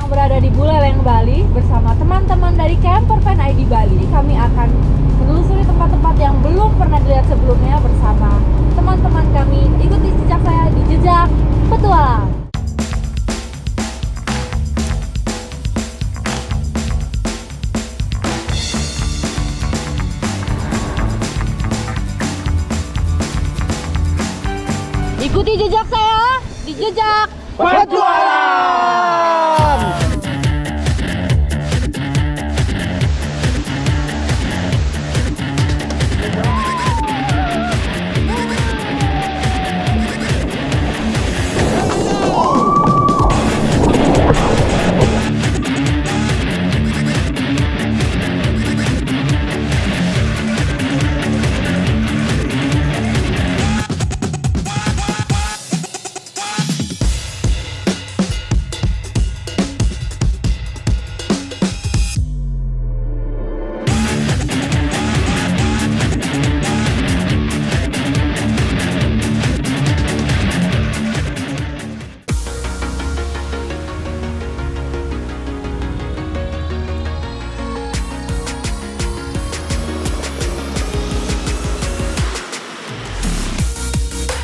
Berada di Buleleng, Bali bersama teman-teman dari Camper Van ID Bali. Kami akan menelusuri tempat-tempat yang belum pernah dilihat sebelumnya bersama teman-teman kami. Ikuti jejak saya di Jejak Petualang. Ikuti jejak saya di Jejak Petualang.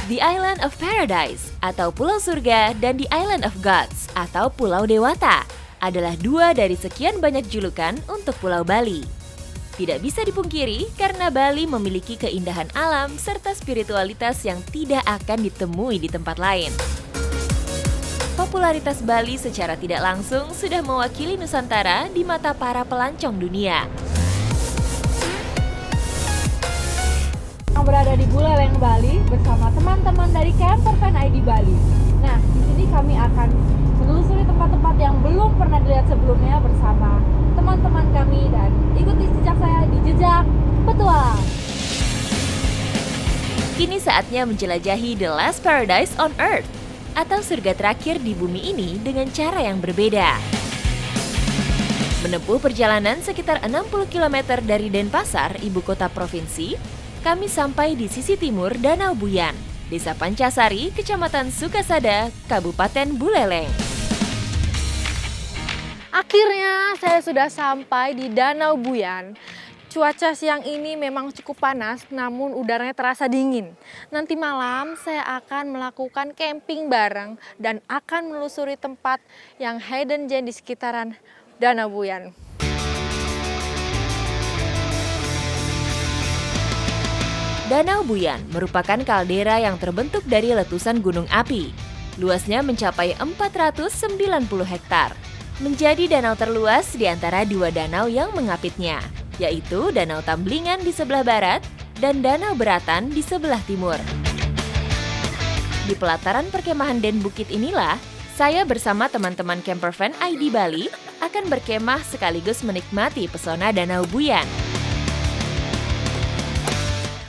The Island of Paradise atau Pulau Surga dan The Island of Gods atau Pulau Dewata adalah dua dari sekian banyak julukan untuk Pulau Bali. Tidak bisa dipungkiri karena Bali memiliki keindahan alam serta spiritualitas yang tidak akan ditemui di tempat lain. Popularitas Bali secara tidak langsung sudah mewakili Nusantara di mata para pelancong dunia. Berada di Buleleng, Bali bersama teman-teman dari Camper Van ID Bali. Nah, di sini kami akan menelusuri tempat-tempat yang belum pernah dilihat sebelumnya bersama teman-teman kami dan ikuti jejak saya di Jejak Petualang. Kini saatnya menjelajahi The Last Paradise on Earth atau surga terakhir di bumi ini dengan cara yang berbeda. Menempuh perjalanan sekitar 60 km dari Denpasar, ibu kota provinsi, kami sampai di sisi timur Danau Buyan, Desa Pancasari, Kecamatan Sukasada, Kabupaten Buleleng. Akhirnya saya sudah sampai di Danau Buyan. Cuaca siang ini memang cukup panas, namun udaranya terasa dingin. Nanti malam saya akan melakukan camping bareng dan akan menelusuri tempat yang hidden gem di sekitaran Danau Buyan. Danau Buyan merupakan kaldera yang terbentuk dari letusan gunung api. Luasnya mencapai 490 hektar. Menjadi danau terluas di antara dua danau yang mengapitnya, yaitu Danau Tamblingan di sebelah barat dan Danau Beratan di sebelah timur. Di pelataran perkemahan Den Bukit inilah, saya bersama teman-teman Camper Van ID Bali akan berkemah sekaligus menikmati pesona Danau Buyan.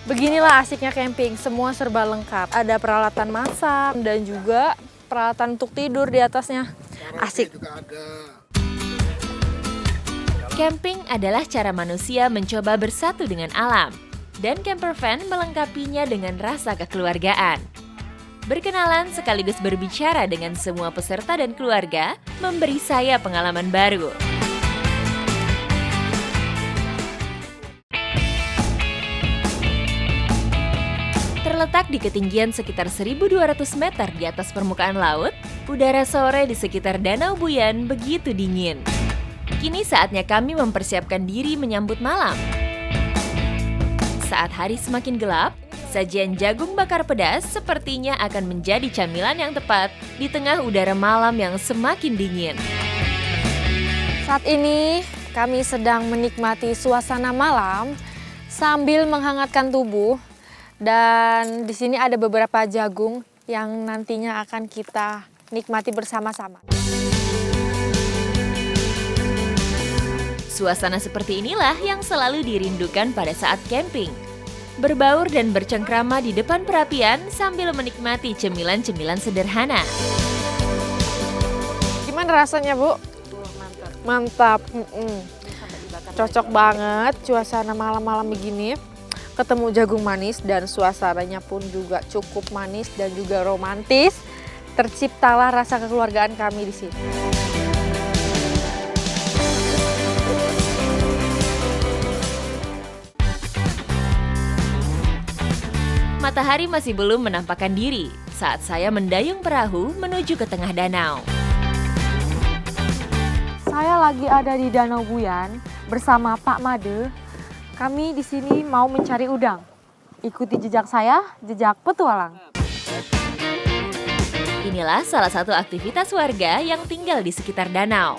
Beginilah asiknya camping, semua serba lengkap. Ada peralatan masak dan juga peralatan untuk tidur di atasnya. Asik. Camping adalah cara manusia mencoba bersatu dengan alam, dan camper van melengkapinya dengan rasa kekeluargaan. Berkenalan sekaligus berbicara dengan semua peserta dan keluarga memberi saya pengalaman baru. Terletak di ketinggian sekitar 1.200 meter di atas permukaan laut, udara sore di sekitar Danau Buyan begitu dingin. Kini saatnya kami mempersiapkan diri menyambut malam. Saat hari semakin gelap, sajian jagung bakar pedas sepertinya akan menjadi camilan yang tepat di tengah udara malam yang semakin dingin. Saat ini kami sedang menikmati suasana malam sambil menghangatkan tubuh. Dan di sini ada beberapa jagung yang nantinya akan kita nikmati bersama-sama. Suasana seperti inilah yang selalu dirindukan pada saat camping. Berbaur dan bercengkrama di depan perapian sambil menikmati cemilan-cemilan sederhana. Gimana rasanya, Bu? Mantap. Cocok banget suasana malam-malam begini. Ketemu jagung manis dan suasananya pun juga cukup manis dan juga romantis. Terciptalah rasa kekeluargaan kami di sini. Matahari masih belum menampakkan diri saat saya mendayung perahu menuju ke tengah danau. Saya lagi ada di Danau Buyan bersama Pak Made. Kami di sini mau mencari udang. Ikuti jejak saya, jejak petualang. Inilah salah satu aktivitas warga yang tinggal di sekitar danau.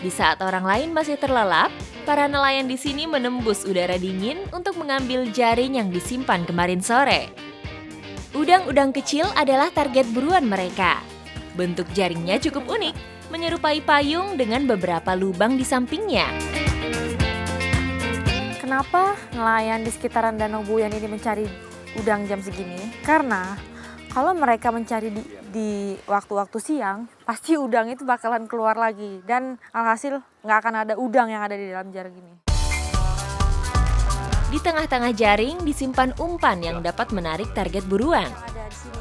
Di saat orang lain masih terlelap, para nelayan di sini menembus udara dingin untuk mengambil jaring yang disimpan kemarin sore. Udang-udang kecil adalah target buruan mereka. Bentuk jaringnya cukup unik, menyerupai payung dengan beberapa lubang di sampingnya. Kenapa nelayan di sekitaran Danau Buyan ini mencari udang jam segini? Karena kalau mereka mencari di waktu-waktu siang, pasti udang itu bakalan keluar lagi. Dan alhasil nggak akan ada udang yang ada di dalam jaring ini. Di tengah-tengah jaring disimpan umpan yang dapat menarik target buruan.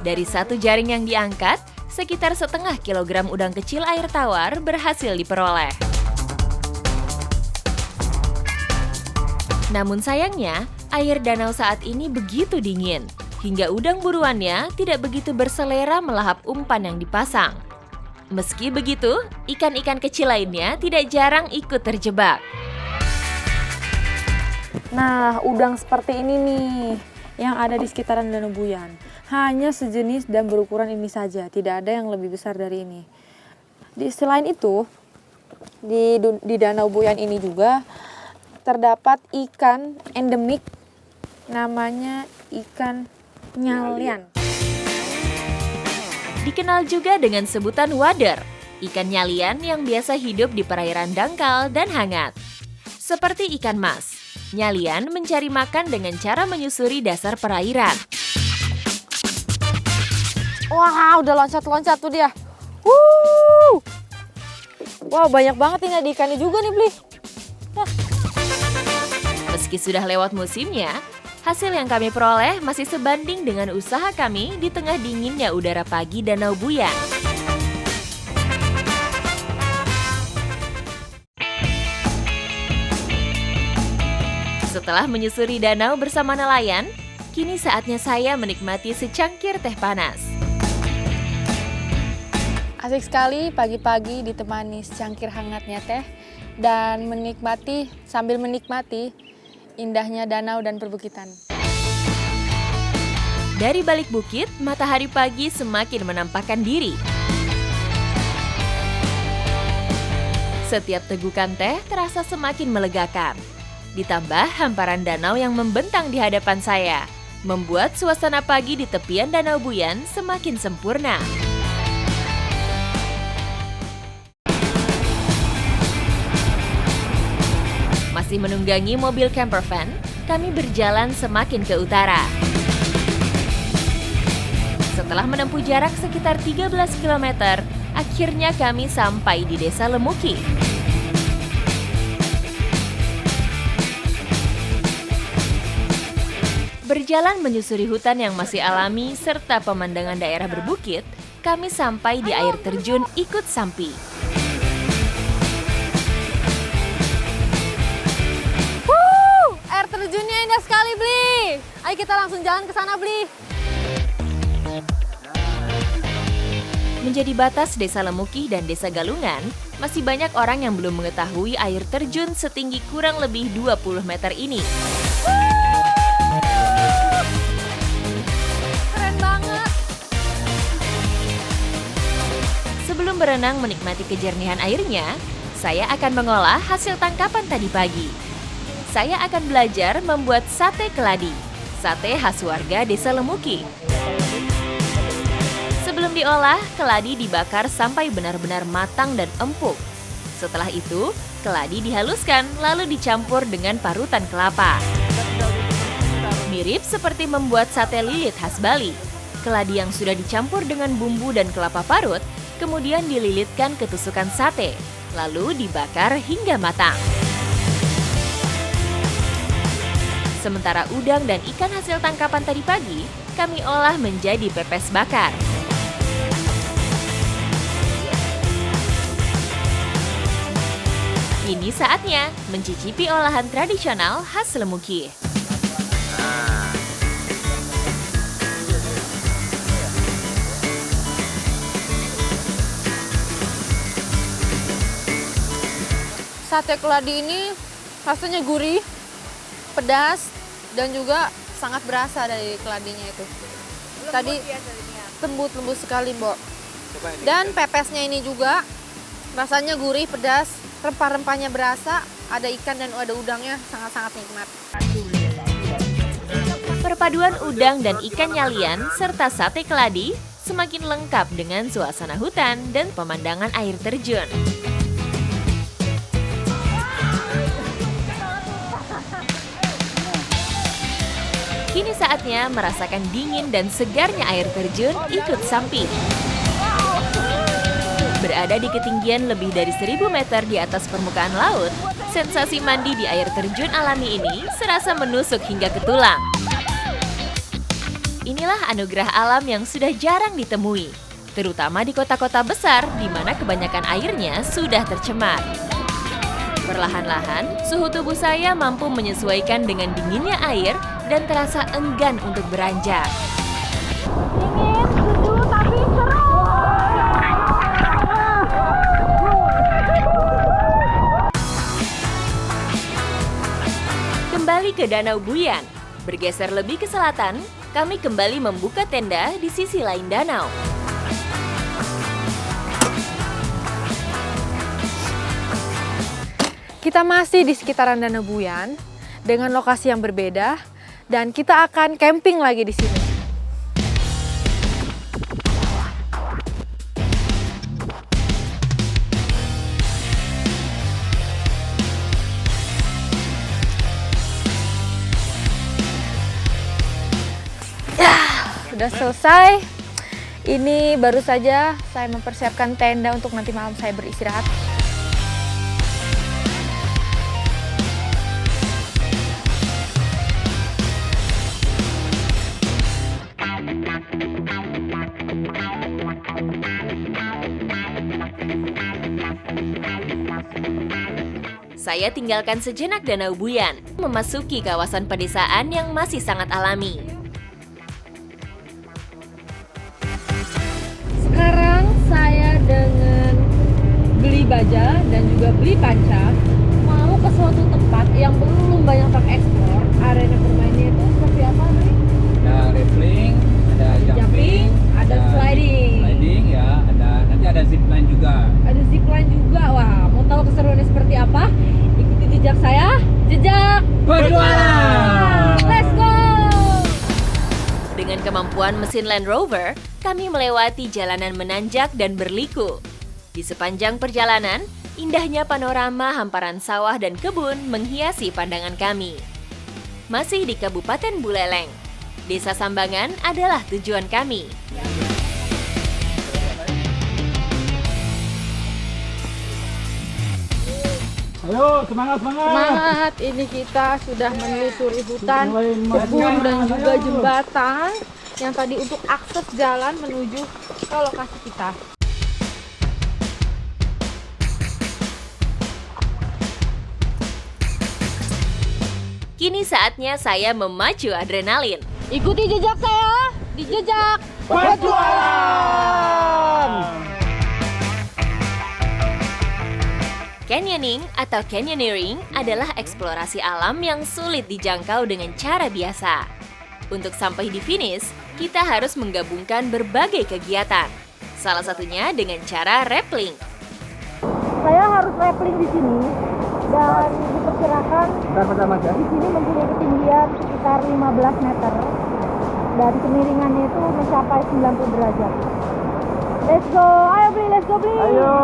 Dari satu jaring yang diangkat, sekitar setengah kilogram udang kecil air tawar berhasil diperoleh. Namun sayangnya, air danau saat ini begitu dingin, hingga udang buruannya tidak begitu berselera melahap umpan yang dipasang. Meski begitu, ikan-ikan kecil lainnya tidak jarang ikut terjebak. Nah, udang seperti ini nih yang ada di sekitaran Danau Buyan. Hanya sejenis dan berukuran ini saja, tidak ada yang lebih besar dari ini. Selain itu, di Danau Buyan ini juga terdapat ikan endemik namanya ikan nyalian. Dikenal juga dengan sebutan wader, ikan nyalian yang biasa hidup di perairan dangkal dan hangat. Seperti ikan mas, nyalian mencari makan dengan cara menyusuri dasar perairan. Wah, udah loncat-loncat tuh dia. Wuh! Wow, banyak banget ini ada ikannya juga nih, Bli. Meski sudah lewat musimnya, hasil yang kami peroleh masih sebanding dengan usaha kami di tengah dinginnya udara pagi Danau Buyan. Setelah menyusuri danau bersama nelayan, kini saatnya saya menikmati secangkir teh panas. Asik sekali pagi-pagi ditemani secangkir hangatnya teh dan sambil menikmati indahnya danau dan perbukitan. Dari balik bukit, matahari pagi semakin menampakkan diri. Setiap tegukan teh terasa semakin melegakan. Ditambah hamparan danau yang membentang di hadapan saya, membuat suasana pagi di tepian Danau Buyan semakin sempurna. Masih menunggangi mobil camper van, kami berjalan semakin ke utara. Setelah menempuh jarak sekitar 13 km, akhirnya kami sampai di Desa Lemuki. Berjalan menyusuri hutan yang masih alami serta pemandangan daerah berbukit, kami sampai di air terjun Ikut Sampi. Air terjunnya indah sekali, Bli. Ayo kita langsung jalan ke sana, Bli. Menjadi batas Desa Lemuki dan Desa Galungan, masih banyak orang yang belum mengetahui air terjun setinggi kurang lebih 20 meter ini. Keren banget. Sebelum berenang menikmati kejernihan airnya, saya akan mengolah hasil tangkapan tadi pagi. Saya akan belajar membuat sate keladi, sate khas warga Desa Lemuki. Sebelum diolah, keladi dibakar sampai benar-benar matang dan empuk. Setelah itu, keladi dihaluskan lalu dicampur dengan parutan kelapa. Mirip seperti membuat sate lilit khas Bali. Keladi yang sudah dicampur dengan bumbu dan kelapa parut, kemudian dililitkan ke tusukan sate, lalu dibakar hingga matang. Sementara udang dan ikan hasil tangkapan tadi pagi, kami olah menjadi pepes bakar. Kini saatnya mencicipi olahan tradisional khas Lemuki. Sate keladi ini rasanya gurih, pedas, dan juga sangat berasa dari keladinya itu. Tadi lembut sekali, Mbok. Dan pepesnya ini juga rasanya gurih, pedas, rempah-rempahnya berasa, ada ikan dan ada udangnya, sangat-sangat nikmat. Perpaduan udang dan ikan nyalian serta sate keladi semakin lengkap dengan suasana hutan dan pemandangan air terjun. Kini saatnya merasakan dingin dan segarnya air terjun ikut samping. Berada di ketinggian lebih dari 1000 meter di atas permukaan laut, sensasi mandi di air terjun alami ini serasa menusuk hingga ke tulang. Inilah anugerah alam yang sudah jarang ditemui, terutama di kota-kota besar di mana kebanyakan airnya sudah tercemar. Perlahan-lahan, suhu tubuh saya mampu menyesuaikan dengan dinginnya air dan terasa enggan untuk beranjak. Dingin, sejuk, tapi seru. Kembali ke Danau Buyan, bergeser lebih ke selatan, kami kembali membuka tenda di sisi lain danau. Kita masih di sekitaran Danau Buyan dengan lokasi yang berbeda dan kita akan camping lagi di sini. Sudah selesai. Ini baru saja saya mempersiapkan tenda untuk nanti malam saya beristirahat. Saya tinggalkan sejenak Danau Buyan, memasuki kawasan pedesaan yang masih sangat alami. Sekarang saya dengan beli baja dan juga beli panca mau ke suatu tempat yang belum banyak tereksplor. Arena bermainnya itu seperti apa, Ri? Ada rappelling, ada jumping, ada sliding, ya, nanti ada zipline juga. ada zipline juga. Wah, mau tahu keseruannya seperti apa? Ikuti jejak saya, jejak Petualang! Let's go! Dengan kemampuan mesin Land Rover, kami melewati jalanan menanjak dan berliku. Di sepanjang perjalanan, indahnya panorama hamparan sawah dan kebun menghiasi pandangan kami. Masih di Kabupaten Buleleng, Desa Sambangan adalah tujuan kami. Ayo, semangat! Semangat, ini kita sudah menelusuri hutan, kebun dan juga jembatan yang tadi untuk akses jalan menuju ke lokasi kita. Kini saatnya saya memacu adrenalin. Ikuti jejak saya di jejak Petualang! Canyoning atau canyoneering adalah eksplorasi alam yang sulit dijangkau dengan cara biasa. Untuk sampai di finish, kita harus menggabungkan berbagai kegiatan. Salah satunya dengan cara rappelling. Saya harus rappelling di sini dan diperkirakan di sini mempunyai ketinggian sekitar 15 meter dan kemiringannya itu mencapai 90 derajat. Let's go, let's go beli. Ayo!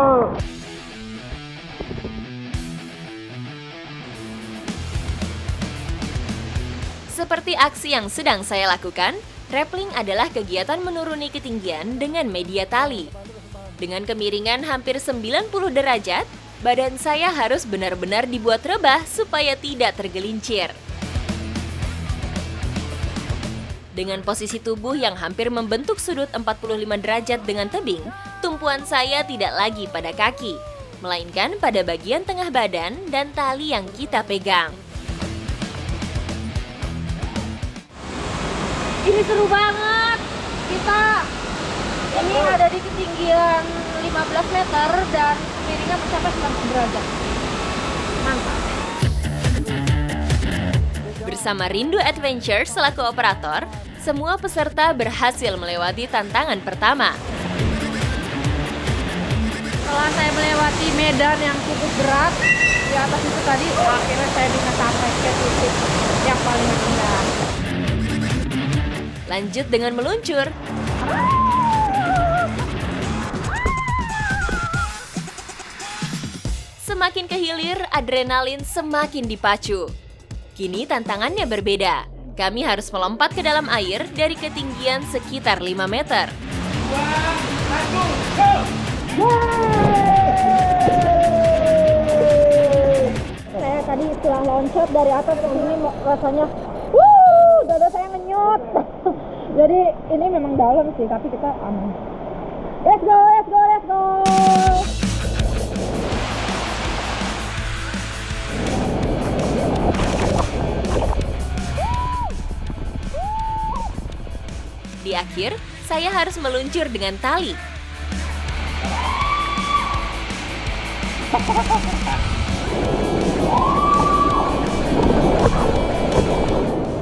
Seperti aksi yang sedang saya lakukan, rappelling adalah kegiatan menuruni ketinggian dengan media tali. Dengan kemiringan hampir 90 derajat, badan saya harus benar-benar dibuat rebah supaya tidak tergelincir. Dengan posisi tubuh yang hampir membentuk sudut 45 derajat dengan tebing, tumpuan saya tidak lagi pada kaki, melainkan pada bagian tengah badan dan tali yang kita pegang. Ini seru banget. Kita ini ada di ketinggian 15 meter dan kemiringan mencapai 90 derajat. Mantap. Bersama Rindu Adventure selaku operator, semua peserta berhasil melewati tantangan pertama. Setelah saya melewati medan yang cukup berat di atas itu tadi, akhirnya saya bisa sampai ke titik yang paling rendah. Lanjut dengan meluncur. Semakin ke hilir, adrenalin semakin dipacu. Kini tantangannya berbeda. Kami harus melompat ke dalam air dari ketinggian sekitar 5 meter. Saya tadi setelah loncat dari atas ke sini rasanya dada saya ngenyot. Jadi ini memang dalam sih, tapi kita aman. Let's go, let's go, let's go. Di akhir, saya harus meluncur dengan tali.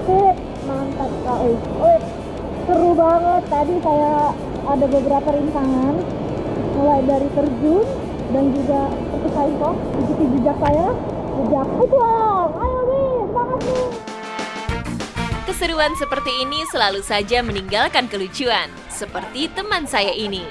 Sip, mantap sekali. Seru banget. Tadi saya ada beberapa rintangan, mulai dari terjun dan juga seperti kok ikuti jejak saya. Jejak itu, ayo nih, semangat nih. Keseruan seperti ini selalu saja meninggalkan kelucuan, seperti teman saya ini.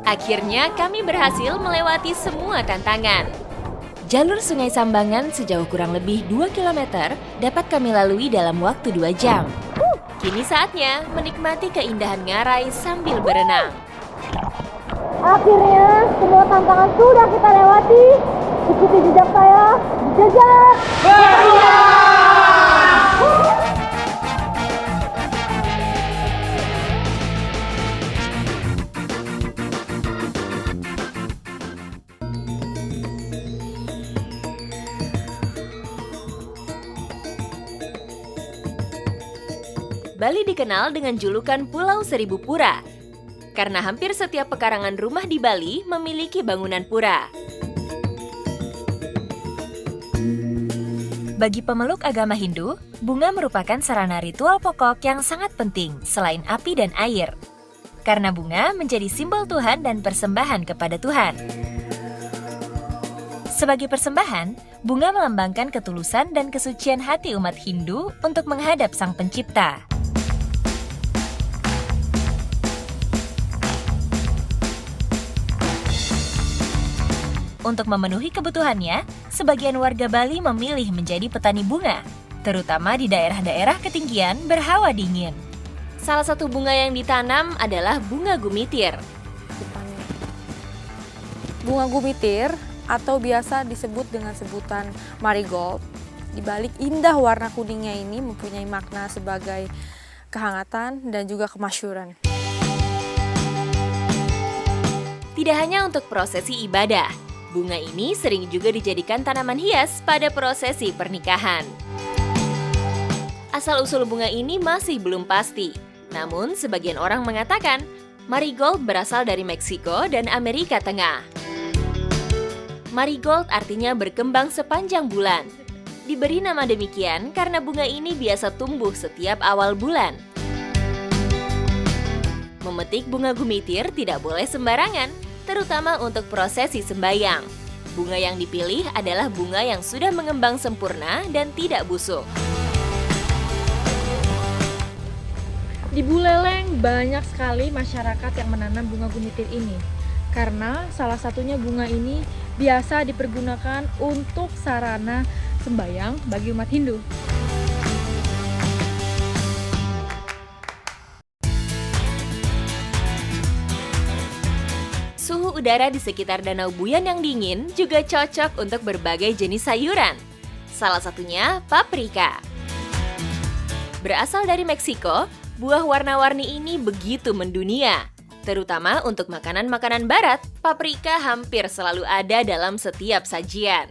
Akhirnya kami berhasil melewati semua tantangan. Jalur Sungai Sambangan sejauh kurang lebih 2 km dapat kami lalui dalam waktu 2 jam. Kini saatnya menikmati keindahan ngarai sambil berenang. Akhirnya semua tantangan sudah kita lewati. Ikuti jejak saya. Jejak Bali dikenal dengan julukan Pulau Seribu Pura, karena hampir setiap pekarangan rumah di Bali memiliki bangunan pura. Bagi pemeluk agama Hindu, bunga merupakan sarana ritual pokok yang sangat penting selain api dan air. Karena bunga menjadi simbol Tuhan dan persembahan kepada Tuhan. Sebagai persembahan, bunga melambangkan ketulusan dan kesucian hati umat Hindu untuk menghadap Sang Pencipta. Untuk memenuhi kebutuhannya, sebagian warga Bali memilih menjadi petani bunga, terutama di daerah-daerah ketinggian berhawa dingin. Salah satu bunga yang ditanam adalah bunga gumitir. Bunga gumitir atau biasa disebut dengan sebutan marigold. Di balik indah warna kuningnya ini mempunyai makna sebagai kehangatan dan juga kemasyhuran. Tidak hanya untuk prosesi ibadah, bunga ini sering juga dijadikan tanaman hias pada prosesi pernikahan. Asal-usul bunga ini masih belum pasti, namun sebagian orang mengatakan marigold berasal dari Meksiko dan Amerika Tengah. Marigold artinya berkembang sepanjang bulan. Diberi nama demikian karena bunga ini biasa tumbuh setiap awal bulan. Memetik bunga gumitir tidak boleh sembarangan, terutama untuk prosesi sembayang. Bunga yang dipilih adalah bunga yang sudah mengembang sempurna dan tidak busuk. Di Buleleng banyak sekali masyarakat yang menanam bunga gumitir ini. Karena salah satunya bunga ini biasa dipergunakan untuk sarana sembayang bagi umat Hindu. Suhu udara di sekitar Danau Buyan yang dingin juga cocok untuk berbagai jenis sayuran. Salah satunya paprika. Berasal dari Meksiko, buah warna-warni ini begitu mendunia. Terutama untuk makanan-makanan barat, paprika hampir selalu ada dalam setiap sajian.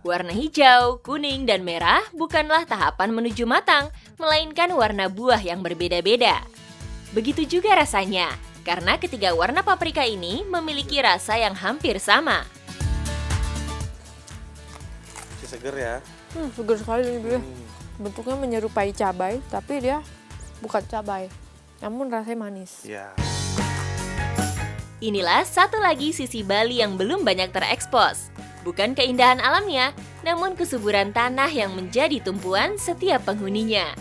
Warna hijau, kuning, dan merah bukanlah tahapan menuju matang, melainkan warna buah yang berbeda-beda. Begitu juga rasanya, karena ketiga warna paprika ini memiliki rasa yang hampir sama. Seger ya. Segar sekali ini dia. Bentuknya menyerupai cabai, tapi dia bukan cabai. Namun rasanya manis. Ya. Inilah satu lagi sisi Bali yang belum banyak terekspos. Bukan keindahan alamnya, namun kesuburan tanah yang menjadi tumpuan setiap penghuninya.